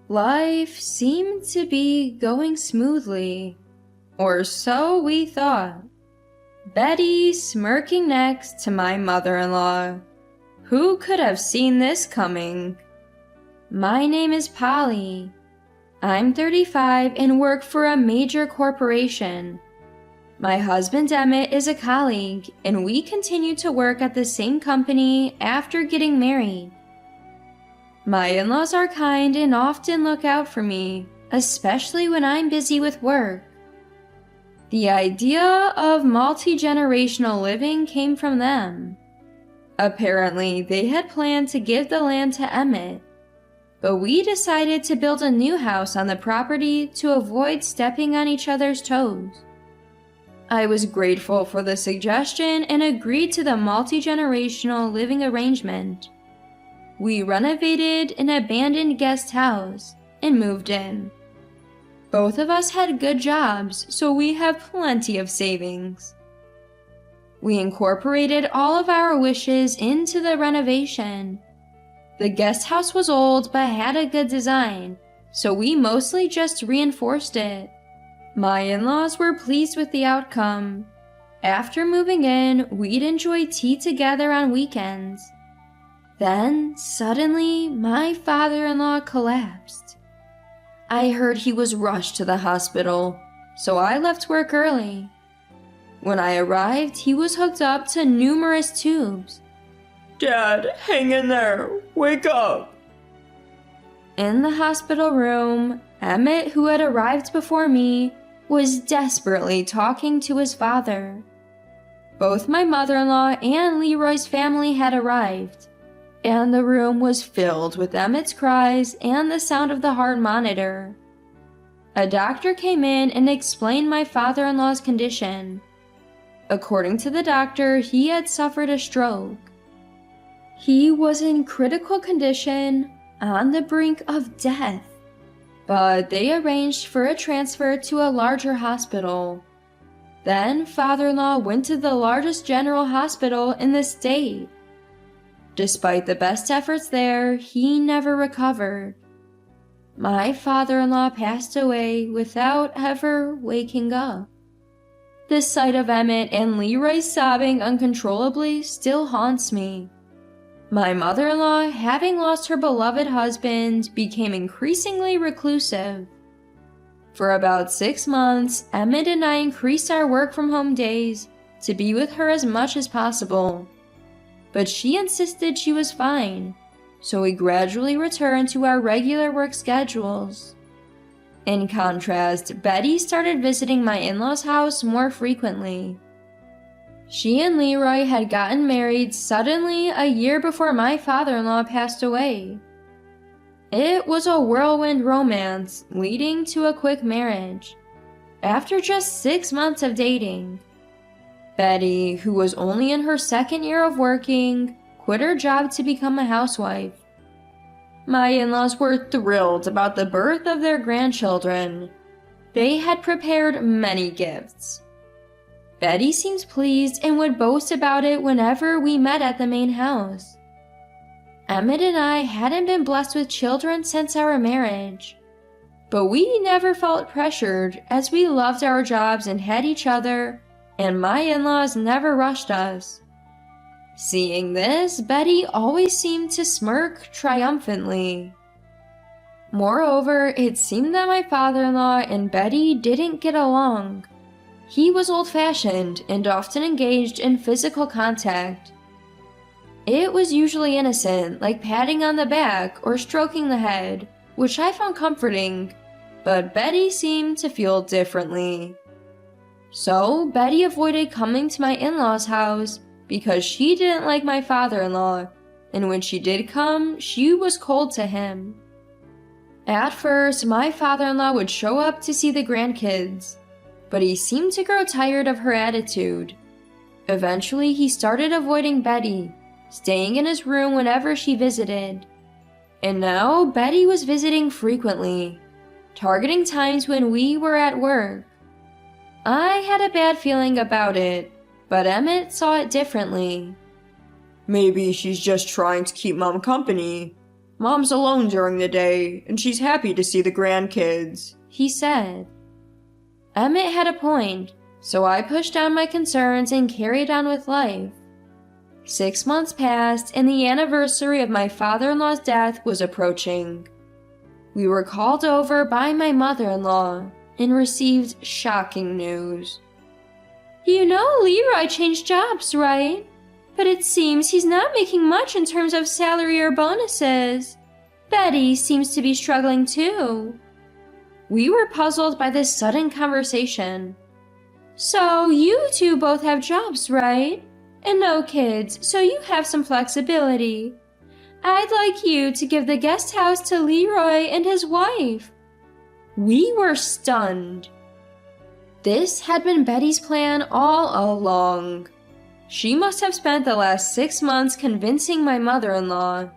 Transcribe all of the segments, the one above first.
Life seemed to be going smoothly, or so we thought. Betty smirking next to my mother-in-law. Who could have seen this coming? My name is Polly. I'm 35 and work for a major corporation. My husband Emmett is a colleague, and we continue to work at the same company after getting married. My in-laws are kind and often look out for me, especially when I'm busy with work. The idea of multi-generational living came from them. Apparently, they had planned to give the land to Emmett, but we decided to build a new house on the property to avoid stepping on each other's toes. I was grateful for the suggestion and agreed to the multi-generational living arrangement. We renovated an abandoned guest house and moved in. Both of us had good jobs, so we have plenty of savings. We incorporated all of our wishes into the renovation. The guest house was old but had a good design, so we mostly just reinforced it. My in-laws were pleased with the outcome. After moving in, we'd enjoy tea together on weekends. Then, suddenly, my father-in-law collapsed. I heard he was rushed to the hospital, so I left work early. When I arrived, he was hooked up to numerous tubes. Dad, hang in there. Wake up. In the hospital room, Emmett, who had arrived before me, was desperately talking to his father. Both my mother-in-law and Leroy's family had arrived, and the room was filled with Emmett's cries and the sound of the heart monitor. A doctor came in and explained my father-in-law's condition. According to the doctor, he had suffered a stroke. He was in critical condition, on the brink of death, but they arranged for a transfer to a larger hospital. Then father-in-law went to the largest general hospital in the state. Despite the best efforts there, he never recovered. My father-in-law passed away without ever waking up. The sight of Emmett and Leroy sobbing uncontrollably still haunts me. My mother-in-law, having lost her beloved husband, became increasingly reclusive. For about 6 months, Emmett and I increased our work-from-home days to be with her as much as possible. But she insisted she was fine, so we gradually returned to our regular work schedules. In contrast, Betty started visiting my in-laws' house more frequently. She and Leroy had gotten married suddenly a year before my father-in-law passed away. It was a whirlwind romance, leading to a quick marriage. After just 6 months of dating, Betty, who was only in her 2nd year of working, quit her job to become a housewife. My in-laws were thrilled about the birth of their grandchildren. They had prepared many gifts. Betty seemed pleased and would boast about it whenever we met at the main house. Emmett and I hadn't been blessed with children since our marriage, but we never felt pressured as we loved our jobs and had each other, and my in-laws never rushed us. Seeing this, Betty always seemed to smirk triumphantly. Moreover, it seemed that my father-in-law and Betty didn't get along. He was old-fashioned and often engaged in physical contact. It was usually innocent, like patting on the back or stroking the head, which I found comforting, but Betty seemed to feel differently. So, Betty avoided coming to my in-laws' house because she didn't like my father-in-law, and when she did come, she was cold to him. At first, my father-in-law would show up to see the grandkids, but he seemed to grow tired of her attitude. Eventually, he started avoiding Betty, staying in his room whenever she visited. And now, Betty was visiting frequently, targeting times when we were at work. I had a bad feeling about it, but Emmett saw it differently. Maybe she's just trying to keep Mom company. Mom's alone during the day, and she's happy to see the grandkids," he said. Emmett had a point, so I pushed down my concerns and carried on with life. 6 months passed, and the anniversary of my father-in-law's death was approaching. We were called over by my mother-in-law and received shocking news. "You know Leroy changed jobs, right? But it seems he's not making much in terms of salary or bonuses. Betty seems to be struggling too." We were puzzled by this sudden conversation. "So you two both have jobs, right? And no kids, so you have some flexibility. I'd like you to give the guest house to Leroy and his wife." We were stunned. This had been Betty's plan all along. She must have spent the last 6 months convincing my mother-in-law.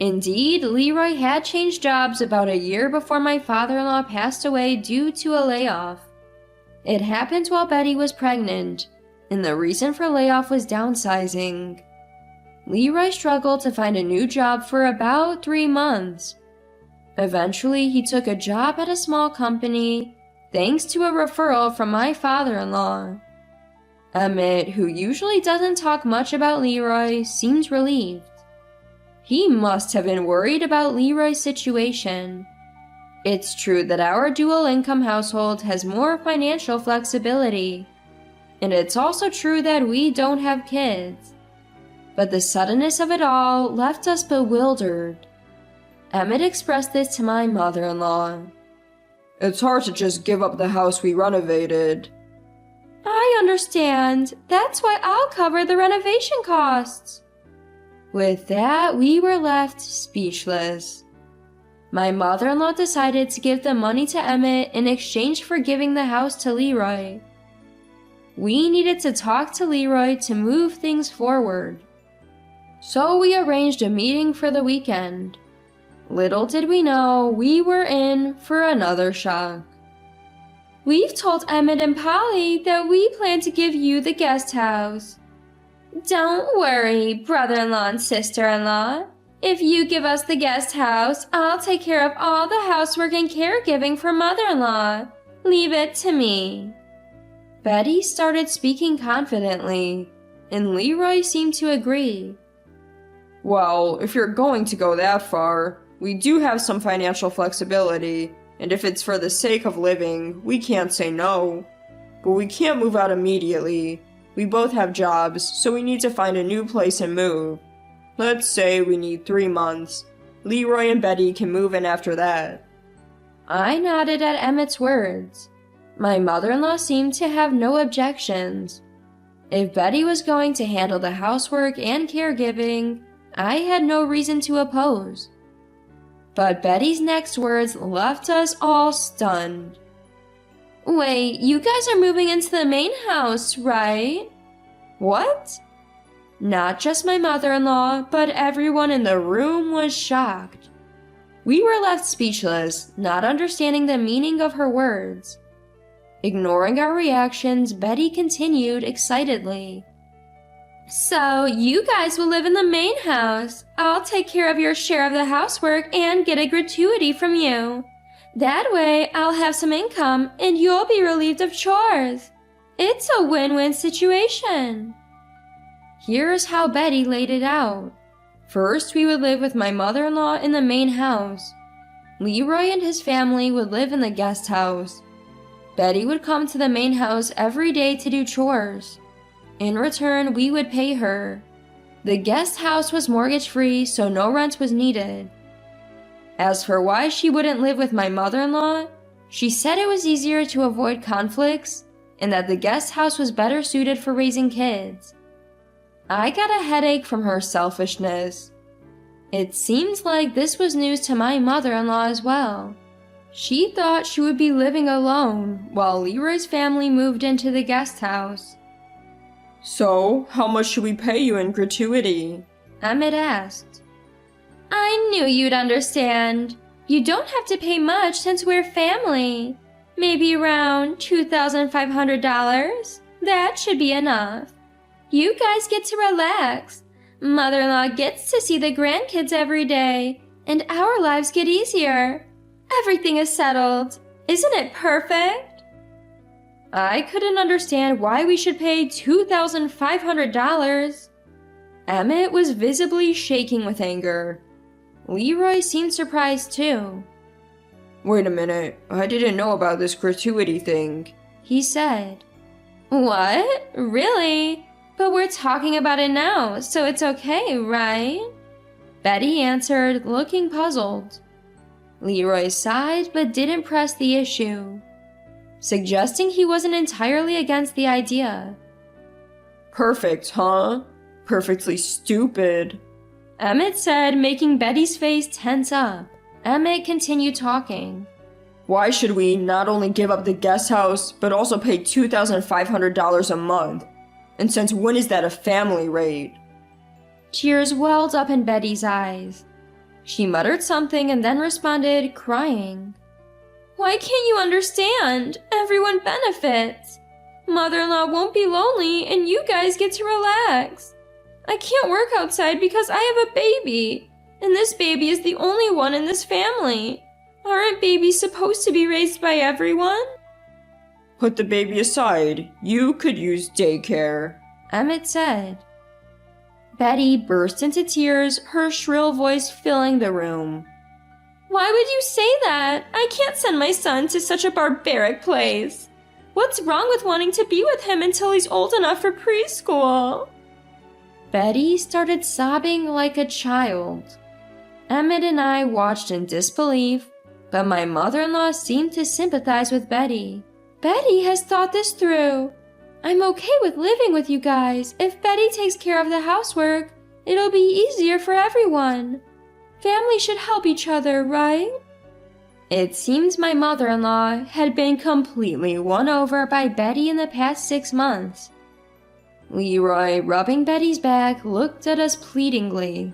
Indeed, Leroy had changed jobs about a year before my father-in-law passed away due to a layoff. It happened while Betty was pregnant, and the reason for layoff was downsizing. Leroy struggled to find a new job for about 3 months. Eventually, he took a job at a small company, thanks to a referral from my father-in-law. Emmett, who usually doesn't talk much about Leroy, seemed relieved. He must have been worried about Leroy's situation. It's true that our dual-income household has more financial flexibility, and it's also true that we don't have kids. But the suddenness of it all left us bewildered. Emmett expressed this to my mother-in-law. "It's hard to just give up the house we renovated." "I understand. That's why I'll cover the renovation costs." With that, we were left speechless. My mother-in-law decided to give the money to Emmett in exchange for giving the house to Leroy. We needed to talk to Leroy to move things forward. So we arranged a meeting for the weekend. Little did we know we were in for another shock. "We've told Emmett and Polly that we plan to give you the guest house." "Don't worry, brother-in-law and sister-in-law. If you give us the guest house, I'll take care of all the housework and caregiving for mother-in-law. Leave it to me." Betty started speaking confidently, and Leroy seemed to agree. "Well, if you're going to go that far, we do have some financial flexibility, and if it's for the sake of living, we can't say no. But we can't move out immediately. We both have jobs, so we need to find a new place and move. Let's say we need 3 months. Leroy and Betty can move in after that." I nodded at Emmett's words. My mother-in-law seemed to have no objections. If Betty was going to handle the housework and caregiving, I had no reason to oppose. But Betty's next words left us all stunned. "Wait, you guys are moving into the main house, right?" "What?" Not just my mother-in-law, but everyone in the room was shocked. We were left speechless, not understanding the meaning of her words. Ignoring our reactions, Betty continued excitedly. "So, you guys will live in the main house. I'll take care of your share of the housework and get a gratuity from you. That way, I'll have some income and you'll be relieved of chores. It's a win-win situation." Here's how Betty laid it out. First, we would live with my mother-in-law in the main house. Leroy and his family would live in the guest house. Betty would come to the main house every day to do chores. In return, we would pay her. The guest house was mortgage-free, so no rent was needed. As for why she wouldn't live with my mother-in-law, she said it was easier to avoid conflicts and that the guest house was better suited for raising kids. I got a headache from her selfishness. It seems like this was news to my mother-in-law as well. She thought she would be living alone while Leroy's family moved into the guest house. "So, how much should we pay you in gratuity?" Emmett asked. "I knew you'd understand. You don't have to pay much since we're family. Maybe around $2,500. That should be enough. You guys get to relax. Mother-in-law gets to see the grandkids every day, and our lives get easier. Everything is settled. Isn't it perfect? I couldn't understand why we should pay $2,500. Emmett was visibly shaking with anger. Leroy seemed surprised too. Wait a minute, I didn't know about this gratuity thing, he said. What? Really? But we're talking about it now, so it's okay, right? Betty answered, looking puzzled. Leroy sighed but didn't press the issue, suggesting he wasn't entirely against the idea. Perfect, huh? Perfectly stupid, Emmett said, making Betty's face tense up. Emmett continued talking. Why should we not only give up the guest house, but also pay $2,500 a month? And since when is that a family rate? Tears welled up in Betty's eyes. She muttered something and then responded, crying. Why can't you understand? Everyone benefits. Mother-in-law won't be lonely and you guys get to relax. I can't work outside because I have a baby, and this baby is the only one in this family. Aren't babies supposed to be raised by everyone? Put the baby aside. You could use daycare, Emmett said. Betty burst into tears, her shrill voice filling the room. Why would you say that? I can't send my son to such a barbaric place. What's wrong with wanting to be with him until he's old enough for preschool? Betty started sobbing like a child. Emmett and I watched in disbelief, but my mother-in-law seemed to sympathize with Betty. Betty has thought this through. I'm okay with living with you guys. If Betty takes care of the housework, it'll be easier for everyone. Family should help each other, right? It seems my mother-in-law had been completely won over by Betty in the past 6 months. Leroy, rubbing Betty's back, looked at us pleadingly.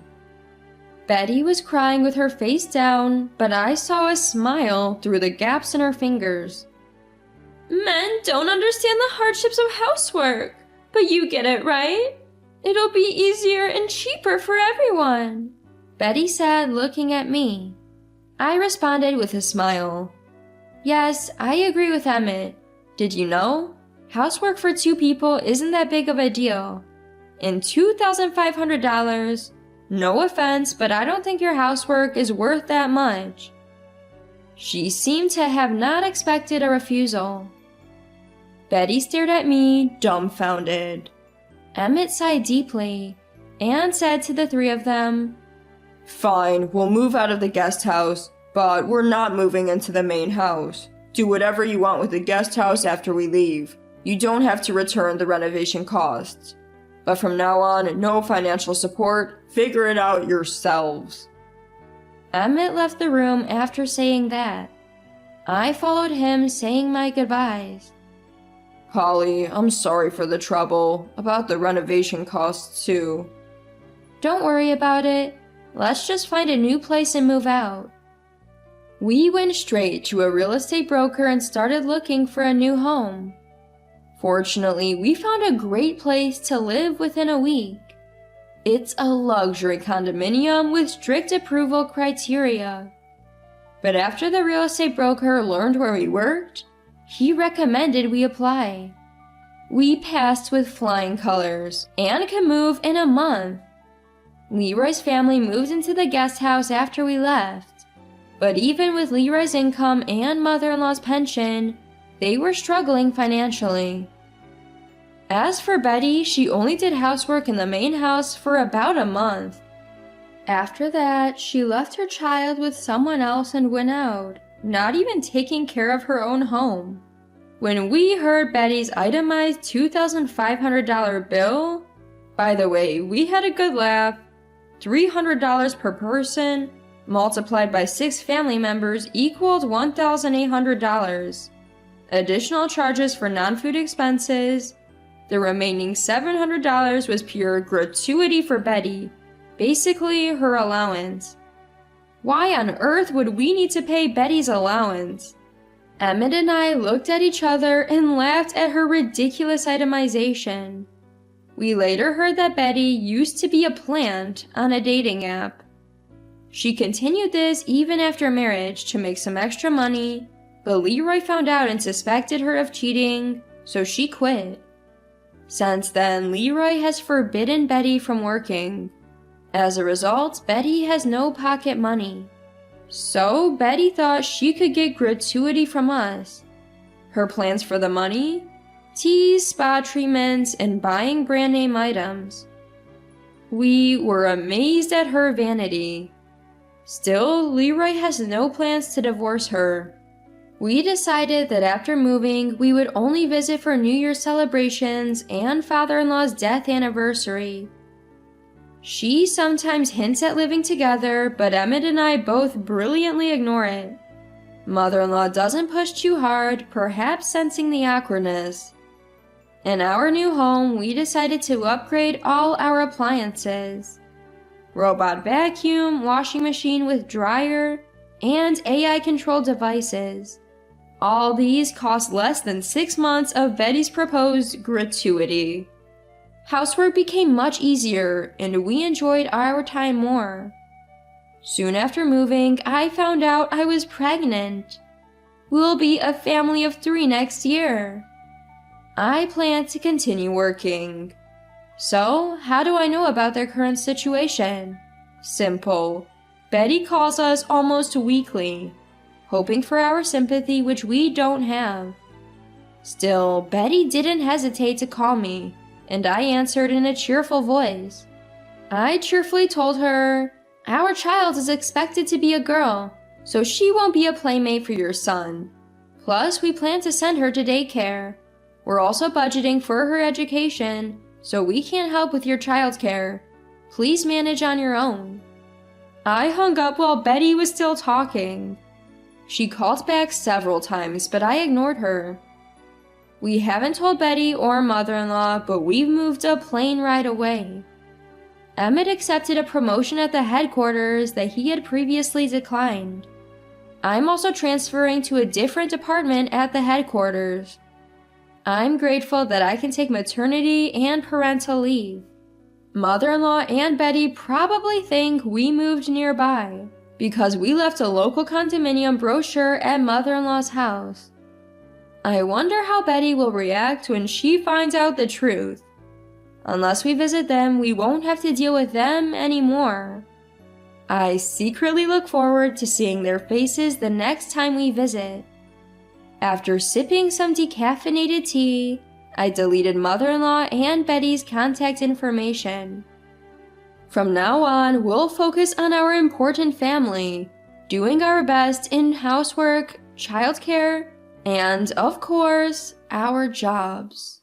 Betty was crying with her face down, but I saw a smile through the gaps in her fingers. Men don't understand the hardships of housework, but you get it, right? It'll be easier and cheaper for everyone, Betty said, looking at me. I responded with a smile. Yes, I agree with Emmett. Did you know? Housework for 2 people isn't that big of a deal. And $2,500, no offense, but I don't think your housework is worth that much. She seemed to have not expected a refusal. Betty stared at me, dumbfounded. Emmett sighed deeply and said to the 3 of them, Fine, we'll move out of the guest house, but we're not moving into the main house. Do whatever you want with the guest house after we leave. You don't have to return the renovation costs. But from now on, no financial support. Figure it out yourselves. Emmett left the room after saying that. I followed him, saying my goodbyes. Polly, I'm sorry for the trouble. About the renovation costs, too. Don't worry about it. Let's just find a new place and move out. We went straight to a real estate broker and started looking for a new home. Fortunately, we found a great place to live within a week. It's a luxury condominium with strict approval criteria. But after the real estate broker learned where we worked, he recommended we apply. We passed with flying colors and could move in a month. Leroy's family moved into the guest house after we left. But even with Leroy's income and mother-in-law's pension, they were struggling financially. As for Betty, she only did housework in the main house for about a month. After that, she left her child with someone else and went out, not even taking care of her own home. When we heard Betty's itemized $2,500 bill, by the way, we had a good laugh. $300 per person, multiplied by 6 family members equaled $1,800. Additional charges for non-food expenses. The remaining $700 was pure gratuity for Betty, basically her allowance. Why on earth would we need to pay Betty's allowance? Emmett and I looked at each other and laughed at her ridiculous itemization. We later heard that Betty used to be a plant on a dating app. She continued this even after marriage to make some extra money, but Leroy found out and suspected her of cheating, so she quit. Since then, Leroy has forbidden Betty from working. As a result, Betty has no pocket money. So Betty thought she could get gratuity from us. Her plans for the money? Teas, spa treatments, and buying brand name items. We were amazed at her vanity. Still, Leroy has no plans to divorce her. We decided that after moving, we would only visit for New Year's celebrations and father-in-law's death anniversary. She sometimes hints at living together, but Emmett and I both brilliantly ignore it. Mother-in-law doesn't push too hard, perhaps sensing the awkwardness. In our new home, we decided to upgrade all our appliances. Robot vacuum, washing machine with dryer, and AI-controlled devices. All these cost less than 6 months of Betty's proposed gratuity. Housework became much easier, and we enjoyed our time more. Soon after moving, I found out I was pregnant. We'll be a family of 3 next year. I plan to continue working. So, how do I know about their current situation? Simple. Betty calls us almost weekly, hoping for our sympathy, which we don't have. Still, Betty didn't hesitate to call me, and I answered in a cheerful voice. I cheerfully told her, "Our child is expected to be a girl, so she won't be a playmate for your son. Plus, we plan to send her to daycare. We're also budgeting for her education, so we can't help with your childcare. Please manage on your own." I hung up while Betty was still talking. She called back several times, but I ignored her. We haven't told Betty or mother-in-law, but we've moved a plane ride away. Emmett accepted a promotion at the headquarters that he had previously declined. I'm also transferring to a different department at the headquarters. I'm grateful that I can take maternity and parental leave. Mother-in-law and Betty probably think we moved nearby because we left a local condominium brochure at mother-in-law's house. I wonder how Betty will react when she finds out the truth. Unless we visit them, we won't have to deal with them anymore. I secretly look forward to seeing their faces the next time we visit. After sipping some decaffeinated tea, I deleted mother-in-law and Betty's contact information. From now on, we'll focus on our important family, doing our best in housework, childcare, and, of course, our jobs.